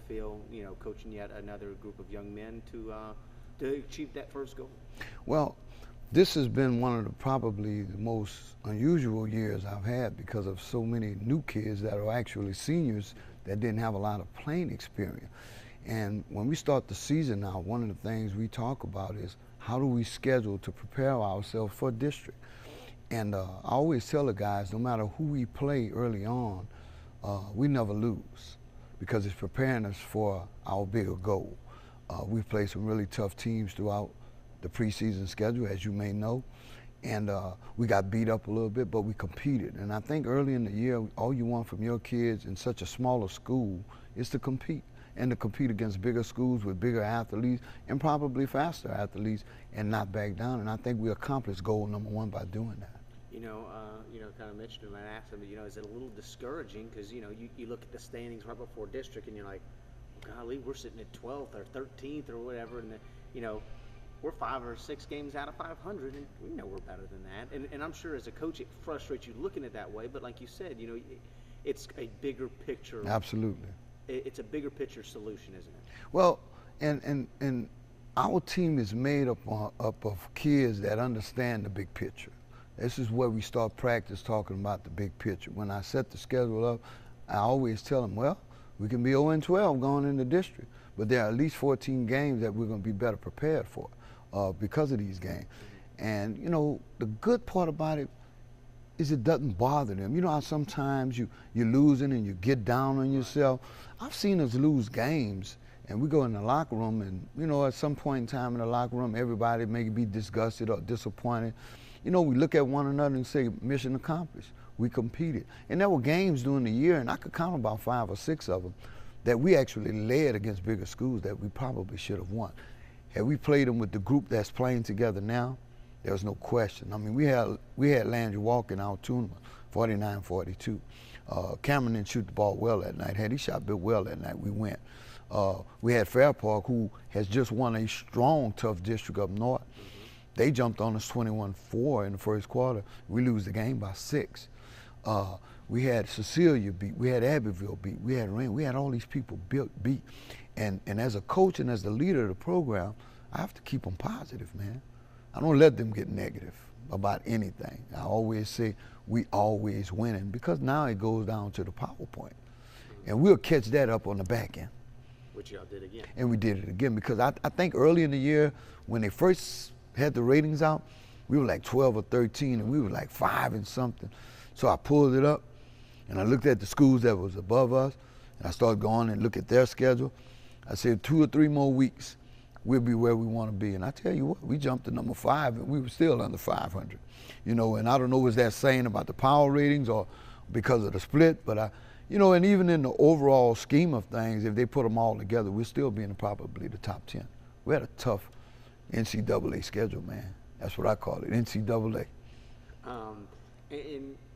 feel, coaching yet another group of young men to achieve that first goal? Well, this has been one of probably the most unusual years I've had because of so many new kids that are actually seniors that didn't have a lot of playing experience. And when we start the season now, one of the things we talk about is how do we schedule to prepare ourselves for district. And I always tell the guys, no matter who we play early on, we never lose because it's preparing us for our bigger goal. We've played some really tough teams throughout the preseason schedule, as you may know, and we got beat up a little bit, but we competed. And I think early in the year, all you want from your kids in such a smaller school is to compete, and to compete against bigger schools with bigger athletes and probably faster athletes and not back down. And I think we accomplished goal number one by doing that. Kind of mentioned him and asked him, is it a little discouraging? Because, you look at the standings right before district and you're like, golly, we're sitting at 12th or 13th or whatever, and, we're 5 or 6 games out of 500, and we know we're better than that. And I'm sure as a coach it frustrates you looking at it that way, but like you said, it's a bigger picture. Absolutely. It's a bigger picture solution, isn't it? Well, and our team is made up of kids that understand the big picture. This is where we start practice talking about the big picture. When I set the schedule up, I always tell them, well, we can be 0-12 going into district, but there are at least 14 games that we're going to be better prepared for because of these games. And, the good part about it is it doesn't bother them. You know how sometimes you're losing and you get down on yourself? I've seen us lose games, and we go in the locker room, and, at some point in time in the locker room, everybody may be disgusted or disappointed. We look at one another and say, mission accomplished. We competed. And there were games during the year, and I could count about 5 or 6 of them, that we actually led against bigger schools that we probably should have won. Had we played them with the group that's playing together now, there was no question. I mean, we had Landry Walker in our tournament, 49-42. Cameron didn't shoot the ball well that night. Had he shot bit well that night, we went. We had Fair Park, who has just won a strong, tough district up north. They jumped on us 21-4 in the first quarter. We lose the game by 6. We had Cecilia beat. We had Abbeville beat. We had Rain. We had all these people beat. And as a coach and as the leader of the program, I have to keep them positive, man. I don't let them get negative about anything. I always say we always winning because now it goes down to the PowerPoint. And we'll catch that up on the back end. Which y'all did again. And we did it again because I think early in the year when they first had the ratings out, we were like 12 or 13 and we were like 5 and something. So I pulled it up and I looked at the schools that was above us and I started going and look at their schedule. I said 2 or 3 more weeks, we'll be where we want to be. And I tell you what, we jumped to number 5 and we were still under 500. And I don't know what that's saying about the power ratings or because of the split, but and even in the overall scheme of things, if they put them all together, we'll still be in probably the top 10. We had a tough NCAA schedule, man. That's what I call it, NCAA. I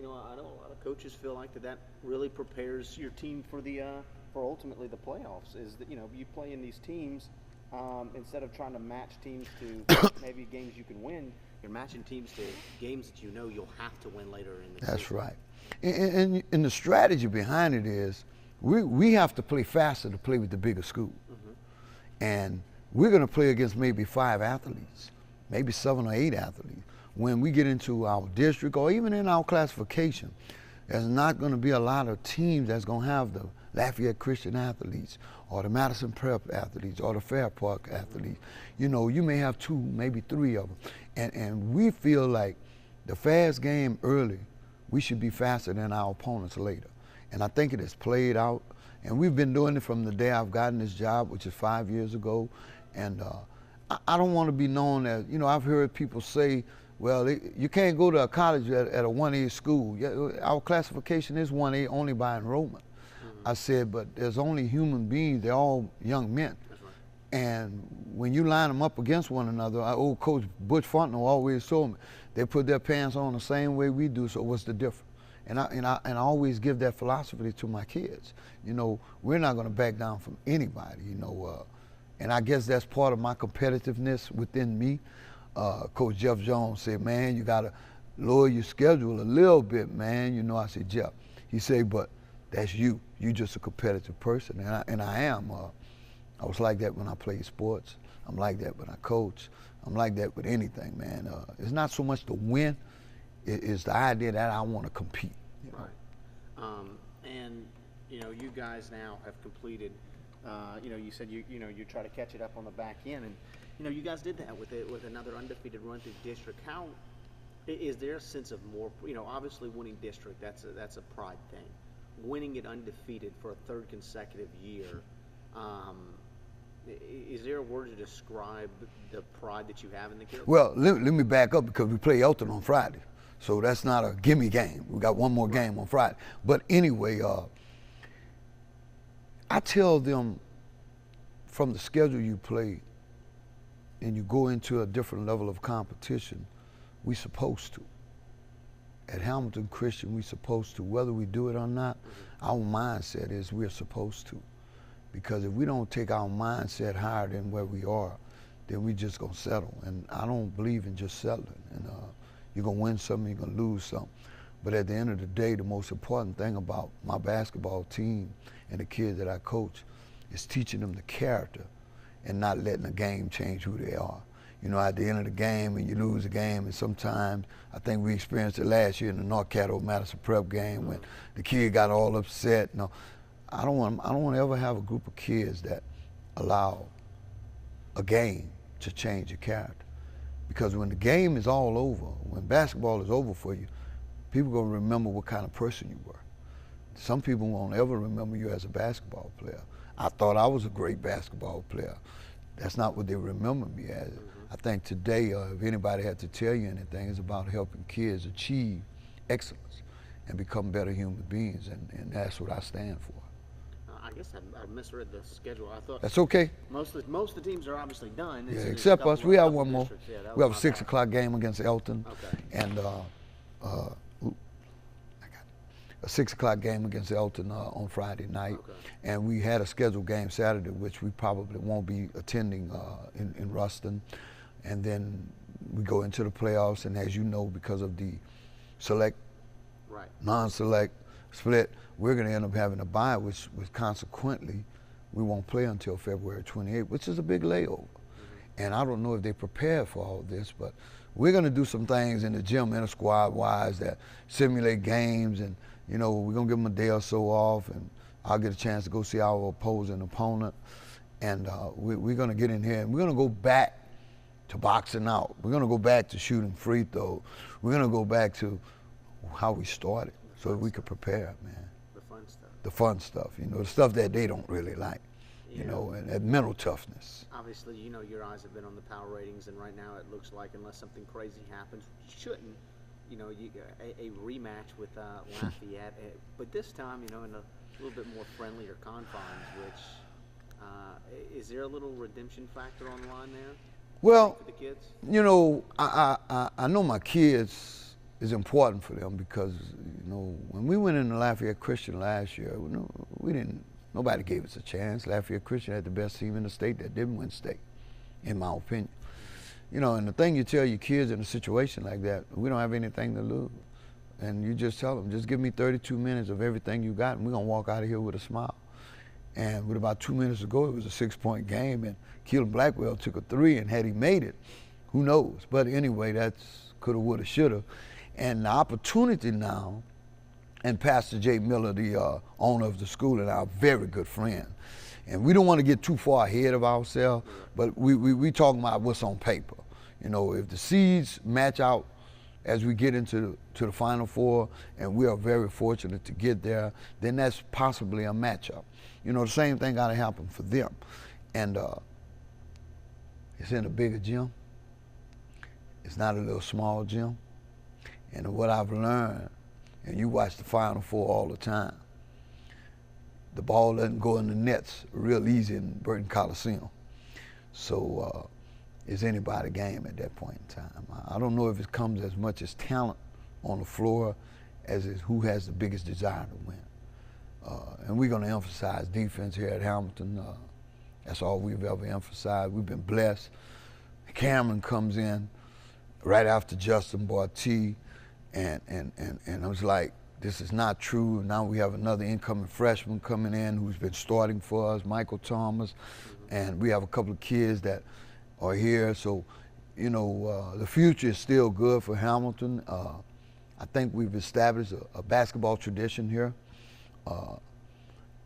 know a lot of coaches feel like that really prepares your team for for ultimately the playoffs. Is that you play in these teams instead of trying to match teams to maybe games you can win, you're matching teams to games that you'll have to win later in the season. That's right. And the strategy behind it is we have to play faster to play with the bigger school. And we're going to play against maybe 5 athletes, maybe 7 or 8 athletes. When we get into our district or even in our classification, there's not going to be a lot of teams that's going to have the Lafayette Christian athletes or the Madison Prep athletes or the Fair Park athletes. You may have 2, maybe 3 of them. And we feel like the fast game early, we should be faster than our opponents later. And I think it has played out. And we've been doing it from the day I've gotten this job, which is 5 years ago. And I don't want to be known as, I've heard people say, well, you can't go to a college at a 1A school. Our classification is 1A only by enrollment. I said, but there's only human beings. They're all young men. That's right. And when you line them up against one another, our old coach Butch Fontenot always told me, they put their pants on the same way we do, so what's the difference? And I always give that philosophy to my kids. We're not going to back down from anybody, and I guess that's part of my competitiveness within me. Coach Jeff Jones said, man, you got to lower your schedule a little bit, man. I said, Jeff, he said, but that's you. You just a competitive person, and I am. I was like that when I played sports. I'm like that when I coach. I'm like that with anything, man. It's not so much the win; it's the idea that I want to compete. You know? Right. And you guys now have completed. You said you try to catch it up on the back end, and you guys did that with another undefeated run through district. How is there a sense of more? Obviously winning district, that's a pride thing. Winning it undefeated for a third consecutive year. Is there a word to describe the pride that you have in the kids? Well, let me back up because we play Elton on Friday, so that's not a gimme game. We got one more game on Friday. But anyway, I tell them from the schedule you play and you go into a different level of competition, we supposed to. At Hamilton Christian, we supposed to. Whether we do it or not, our mindset is we're supposed to. Because if we don't take our mindset higher than where we are, then we just gonna settle. And I don't believe in just settling. And you're gonna win something, you're gonna lose something. But at the end of the day, the most important thing about my basketball team and the kids that I coach is teaching them the character and not letting the game change who they are. At the end of the game, and you lose the game, and sometimes I think we experienced it last year in the North Caddo Madison Prep game when the kid got all upset. I don't want to ever have a group of kids that allow a game to change your character. Because when the game is all over, when basketball is over for you, people are going to remember what kind of person you were. Some people won't ever remember you as a basketball player. I thought I was a great basketball player. That's not what they remember me as. I think today, if anybody had to tell you anything, it's about helping kids achieve excellence and become better human beings, and that's what I stand for. I guess I misread the schedule. I thought that's okay. Most of the teams are obviously done. Yeah, except us. We have one more. Yeah, we have a 6 o'clock game against Elton, and a 6 o'clock game against Elton on Friday night, and we had a scheduled game Saturday, which we probably won't be attending in Ruston, and then we go into the playoffs, and as you know, because of the select, non-select split, we're going to end up having a bye, which consequently we won't play until February 28th, which is a big layover. And I don't know if they're prepared for all this, but we're going to do some things in the gym, inter-squad-wise, that simulate games, and we're going to give them a day or so off, and I'll get a chance to go see our opposing opponent. And we're going to get in here, and we're going to go back to boxing out. We're going to go back to shooting free throws. We're going to go back to how we started so that we could prepare, man. The fun stuff. The fun stuff, the stuff that they don't really like, and that mental toughness. Obviously, your eyes have been on the power ratings, and right now it looks like, unless something crazy happens, which shouldn't, a rematch with Lafayette, but this time, in a little bit more friendlier confines, which, is there a little redemption factor on the line there? Well, for the kids? I know my kids is important for them because, when we went into Lafayette Christian last year, nobody gave us a chance. Lafayette Christian had the best team in the state that didn't win state, in my opinion. And the thing you tell your kids in a situation like that, we don't have anything to lose. And you just tell them, just give me 32 minutes of everything you got, and we're going to walk out of here with a smile. And with about 2 minutes to go, it was a 6-point game, and Keelan Blackwell took a 3, and had he made it, who knows? But anyway, that's coulda, woulda, shoulda. And the opportunity now, and Pastor Jay Miller, the owner of the school, and our very good friend, and we don't want to get too far ahead of ourselves, but we talking about what's on paper. If the seeds match out as we get into the Final Four, and we are very fortunate to get there, then that's possibly a matchup. The same thing got to happen for them. And it's in a bigger gym. It's not a little small gym. And what I've learned, and you watch the Final Four all the time, the ball doesn't go in the nets real easy in Burton Coliseum. So it's anybody's game at that point in time. I don't know if it comes as much as talent on the floor as is who has the biggest desire to win. And we're going to emphasize defense here at Hamilton. That's all we've ever emphasized. We've been blessed. Cameron comes in right after Justin Barty, and I was like, this is not true. Now we have another incoming freshman coming in who's been starting for us, Michael Thomas, and we have a couple of kids that are here. So, you know, the future is still good for Hamilton. I think we've established a basketball tradition here.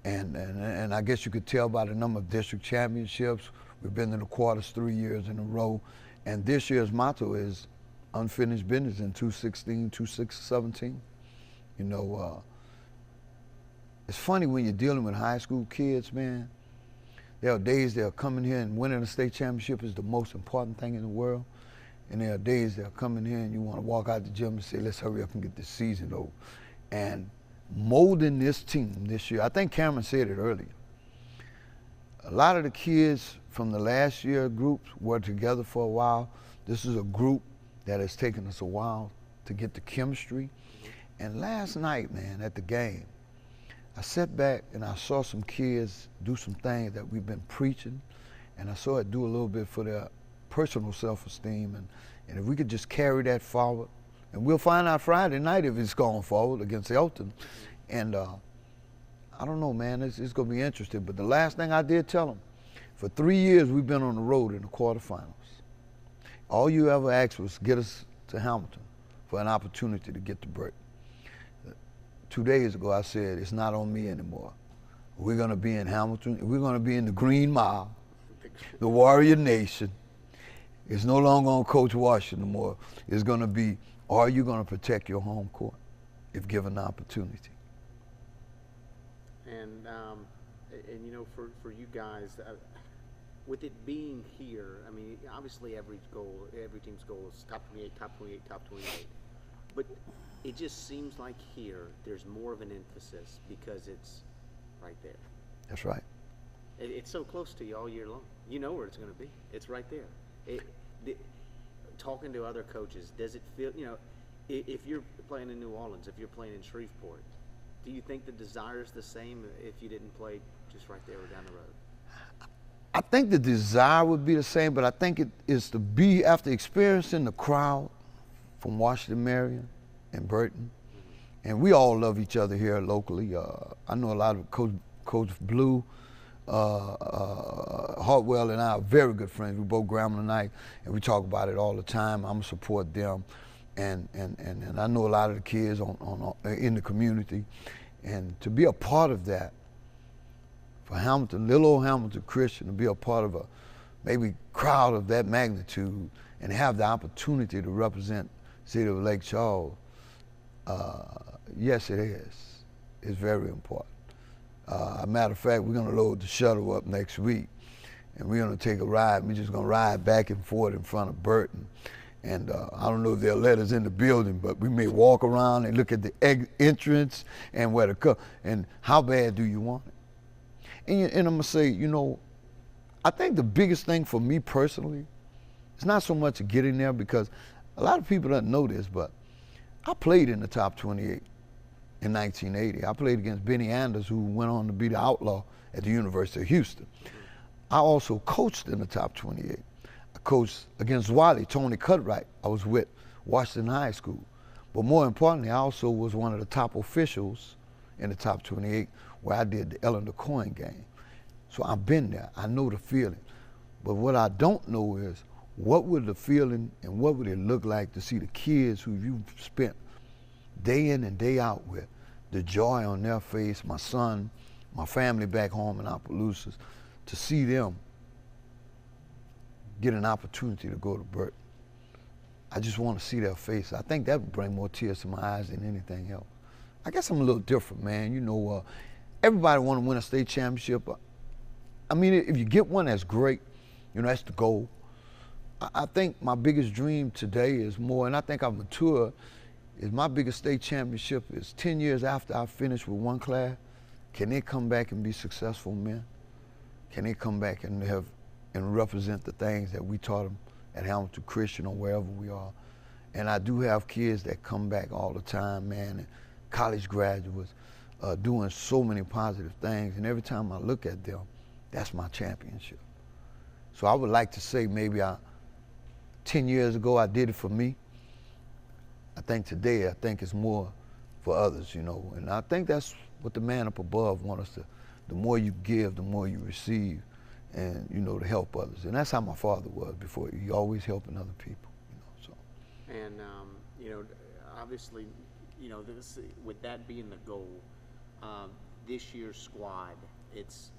And I guess you could tell by the number of district championships. We've been in the quarters 3 years in a row. And this year's motto is unfinished business in 2016, 2017. You know, it's funny when you're dealing with high school kids, man. There are days they'll come in here and winning a state championship is the most important thing in the world. And there are days they'll come in here and you want to walk out the gym and say, let's hurry up and get this season over. And molding this team this year, I think Cameron said it earlier. A lot of the kids from the last year groups were together for a while. This is a group that has taken us a while to get the chemistry. And last night, man, at the game, I sat back and I saw some kids do some things that we've been preaching, and I saw it do a little bit for their personal self-esteem. And if we could just carry that forward, and we'll find out Friday night if it's going forward against Elton. And I don't know, man, it's going to be interesting. But the last thing I did tell them, for 3 years we've been on the road in the quarterfinals. All you ever asked was get us to Hamilton for an opportunity to get to Burton. 2 days ago I said, it's not on me anymore. We're going to be in Hamilton. We're going to be in the Green Mile, the Warrior Nation. It's no longer on Coach Washington anymore. It's going to be, are you going to protect your home court if given the opportunity? And you know, for you guys, with it being here, I mean, obviously every team's goal is top 28, top 28, top 28. But it just seems like here there's more of an emphasis because it's right there. That's right. It's so close to you all year long. You know where it's going to be. It's right there. Talking to other coaches, does it feel, you know, if you're playing in New Orleans, if you're playing in Shreveport, do you think the desire is the same if you didn't play just right there or down the road? I think the desire would be the same, but I think it is to be, after experiencing the crowd from Washington, Marion, and Burton, and we all love each other here locally. I know a lot of Coach Blue, Hartwell and I are very good friends. We both Grambling Knight, and we talk about it all the time. I'm support them, and I know a lot of the kids in the community, and to be a part of that for Hamilton, little old Hamilton Christian, to be a part of a maybe crowd of that magnitude and have the opportunity to represent City of Lake Charles. Yes, it is. It's very important. As a matter of fact, we're going to load the shuttle up next week, and we're going to take a ride. We're just going to ride back and forth in front of Burton. And I don't know if they'll let us in the building, but we may walk around and look at the entrance and where to come. And how bad do you want it? And I'm going to say, you know, I think the biggest thing for me personally, it's not so much getting there, because a lot of people don't know this, but I played in the top 28 in 1980. I played against Benny Anders, who went on to be the outlaw at the University of Houston. I also coached in the top 28. I coached against Wally, Tony Cutright. I was with Washington High School. But more importantly, I also was one of the top officials in the top 28 where I did the Ellen DeCoin game. So I've been there. I know the feeling. But what I don't know is, what would the feeling and what would it look like to see the kids who you've spent day in and day out with, the joy on their face, my son, my family back home in Opelousas, to see them get an opportunity to go to Burton. I just want to see their face. I think that would bring more tears to my eyes than anything else. I guess I'm a little different, man. You know, everybody want to win a state championship. I mean, if you get one, that's great. You know, that's the goal. I think my biggest dream today is more, and I think I've matured, is my biggest state championship is 10 years after I finish with one class. Can they come back and be successful men? Can they come back and represent the things that we taught them at Hamilton Christian or wherever we are? And I do have kids that come back all the time, man, and college graduates doing so many positive things. And every time I look at them, that's my championship. So I would like to say maybe 10 years ago I did it for me. I think today, it's more for others, you know. And I think that's what the man up above wants us to. The more you give, the more you receive, and you know, to help others. And that's how my father was before. He always helping other people, you know. So. And you know, obviously, you know, with that being the goal, this year's squad, it's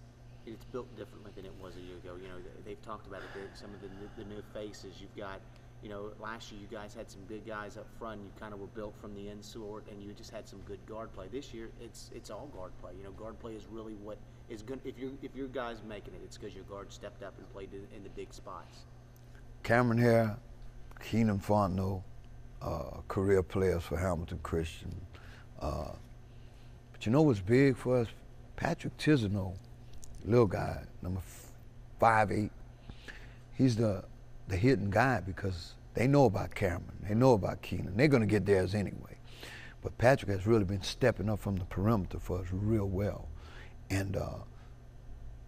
built differently than it was a year ago. You know, they've talked about it. Some of the new faces you've got. You know, last year you guys had some big guys up front. You kind of were built from the insert, and you just had some good guard play. This year, it's all guard play. You know, guard play is really what is good. If your guys making it, it's because your guard stepped up and played in the big spots. Cameron Hare, Keenan Fontenot, career players for Hamilton Christian. But you know what's big for us? Patrick Tisano, little guy, number 5'8". He's the hidden guy because they know about Cameron, they know about Keenan. They're going to get theirs anyway. But Patrick has really been stepping up from the perimeter for us real well. And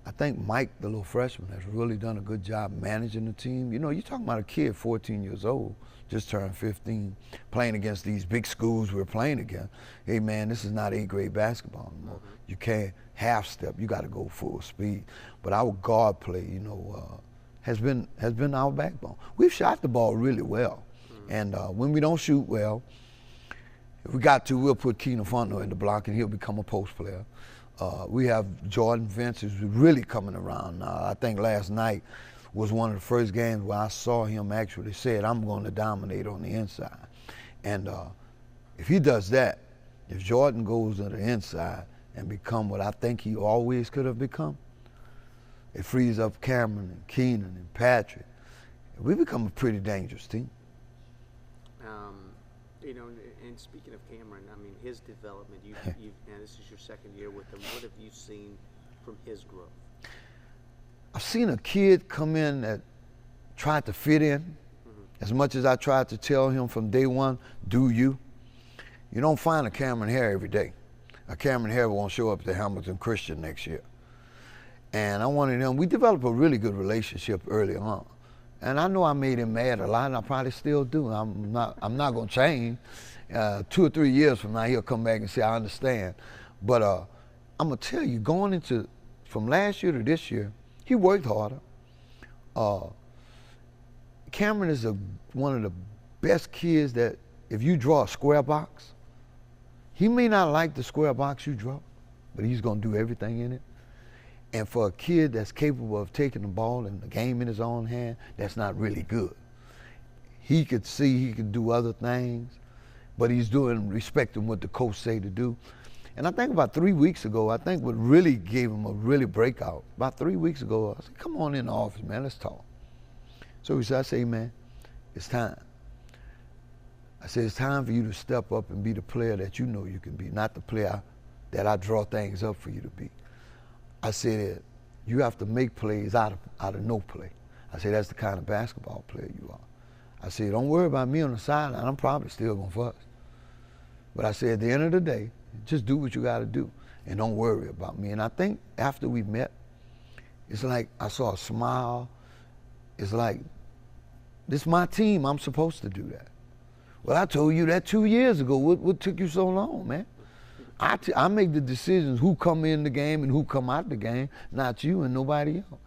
I think Mike, the little freshman, has really done a good job managing the team. You know, you're talking about a kid 14 years old, just turned 15, playing against these big schools we're playing against. Hey, man, this is not 8th grade basketball anymore. You can't half step. You got to go full speed. But our guard play, you know, has been our backbone. We've shot the ball really well. And when we don't shoot well, if we got to, we'll put Keenan Fontenot in the block and he'll become a post player. We have Jordan Vince who's really coming around now. I think last night was one of the first games where I saw him actually said, I'm going to dominate on the inside. And if he does that, if Jordan goes to the inside and become what I think he always could have become, it frees up Cameron and Keenan and Patrick. We become a pretty dangerous team. You know, and speaking of Cameron, I mean, his development, now this is your second year with him. What have you seen from his growth? I've seen a kid come in that tried to fit in. As much as I tried to tell him from day one, do you? You don't find a Cameron Hare every day. A Cameron Hare won't show up to Hamilton Christian next year. And I wanted him, we developed a really good relationship early on. And I know I made him mad a lot, and I probably still do. I'm not gonna change. 2 or 3 years from now, he'll come back and say, I understand. But I'm gonna tell you, going into, from last year to this year, he worked harder. Cameron is one of the best kids that if you draw a square box, he may not like the square box you draw, but he's gonna do everything in it. And for a kid that's capable of taking the ball and the game in his own hand, that's not really good. He could see he could do other things, but he's respecting what the coach say to do. And I think about 3 weeks ago, I think what really gave him a really breakout, about 3 weeks ago, I said, come on in the office, man, let's talk. So he said, I say, man, it's time. I said, it's time for you to step up and be the player that you know you can be, not the player that I draw things up for you to be. I said, you have to make plays out of no play. I said, that's the kind of basketball player you are. I said, don't worry about me on the sideline. I'm probably still going to fuss. But I said, at the end of the day, just do what you got to do and don't worry about me. And I think after we met, it's like I saw a smile. It's like, this is my team. I'm supposed to do that. Well, I told you that 2 years ago. What took you so long, man? I make the decisions who come in the game and who come out the game, not you and nobody else.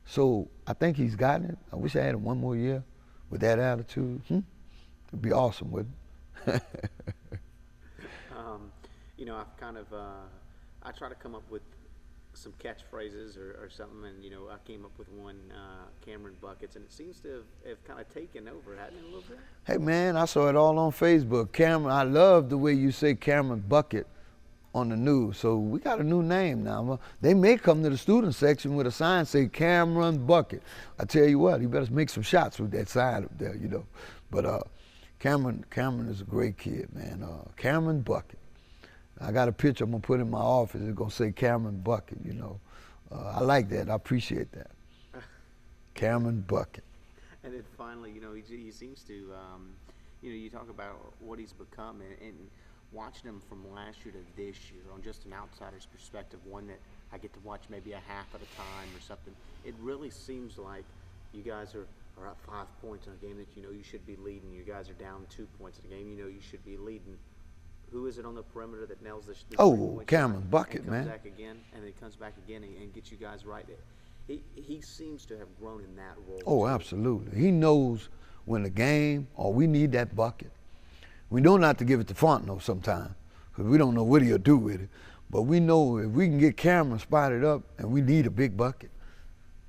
So I think he's gotten it. I wish I had him one more year with that attitude. It'd be awesome, wouldn't it? You know, I've kind of, I try to come up with some catchphrases or something, and, you know, I came up with one, Cameron Buckets, and it seems to have kind of taken over, hasn't it, a little bit? Hey, man, I saw it all on Facebook. Cameron, I love the way you say Cameron Bucket on the news. So we got a new name now. They may come to the student section with a sign say Cameron Bucket. I tell you what, you better make some shots with that sign up there, you know. But Cameron is a great kid, man. Cameron Bucket. I got a picture I'm gonna put in my office. It's gonna say Cameron Bucket, you know. I like that. I appreciate that. Cameron Bucket. And then finally, you know, he seems to, you know, you talk about what he's become, and watching him from last year to this year on just an outsider's perspective, one that I get to watch maybe a half at a time or something, it really seems like you guys are up 5 points in a game that you know you should be leading. You guys are down 2 points in a game you know you should be leading. who is it on the perimeter that nails the Oh, three-point Cameron shot Bucket, and comes man. back again, and then comes back again and gets you guys right there. He seems to have grown in that role. Oh, too. absolutely. He knows when the game, or we need that bucket. We know not to give it to Fontenot sometimes, because we don't know what he'll do with it. But we know if we can get Cameron spotted up and we need a big bucket,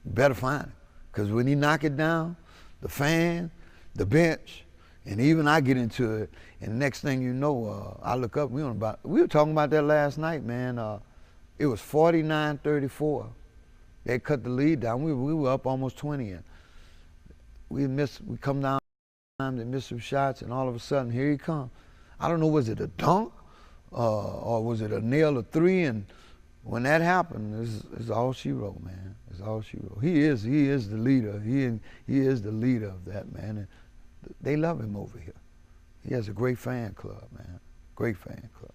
we better find him. Because when he knock it down, the fan, the bench, and even I get into it, and the next thing you know, I look up, we were talking about that last night, man. It was 49-34. They cut the lead down. We were up almost 20 in. We come down, they miss some shots, and all of a sudden, here he comes. I don't know, was it a dunk? Or was it a nail of three? And when that happened, it's all she wrote, man. It's all she wrote. He is the leader. He is the leader of that, man. And they love him over here. He has a great fan club, man. Great fan club.